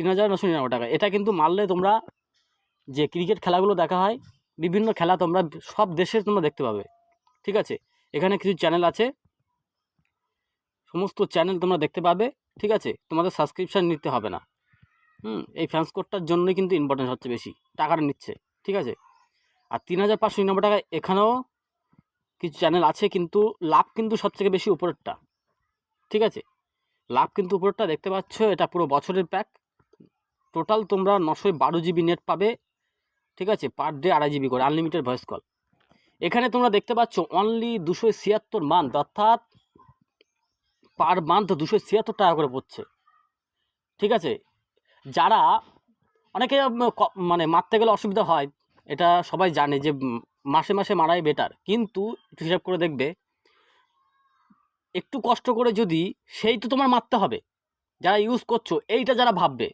৩,৯৯৯ টাকা। এটা কিন্তু মারলে তোমরা যে ক্রিকেট খেলাগুলো দেখা হয়, বিভিন্ন খেলা তোমরা সব দেশের তোমরা দেখতে পাবে। ঠিক আছে, এখানে কিছু চ্যানেল আছে, সমস্ত চ্যানেল তোমরা দেখতে পাবে। ঠিক আছে, তোমাদের সাবস্ক্রিপশান নিতে হবে না। এই ফ্যান্স কোডটার জন্যই কিন্তু ইম্পর্টেন্স হচ্ছে বেশি, টাকাটা নিচ্ছে। ঠিক আছে, আর ৩,৫৯৯ টাকায় এখানেও কিছু চ্যানেল আছে, কিন্তু লাভ কিন্তু সবথেকে বেশি উপরেরটা। ঠিক আছে, লাভ কিন্তু উপরেরটা দেখতে পাচ্ছ, এটা পুরো বছরের প্যাক। টোটাল তোমরা 912 জিবি নেট পাবে। ঠিক আছে, পার ডে 2.5 জিবি করে আনলিমিটেড ভয়েস কল। এখানে তোমরা দেখতে পাচ্ছ অনলি 276 মান্থ, অর্থাৎ পার মান্থ 276 টাকা করে পড়ছে। ঠিক আছে, যারা অনেকে মানে মারতে গেলে অসুবিধা হয়, এটা সবাই জানে যে মাসে মাসে মারাই বেটার, কিন্তু একটু হিসাব করে দেখবে, একটু কষ্ট করে যদি, সেই তো তোমার মারতে হবে, যারা ইউজ করছো এইটা যারা ভাববে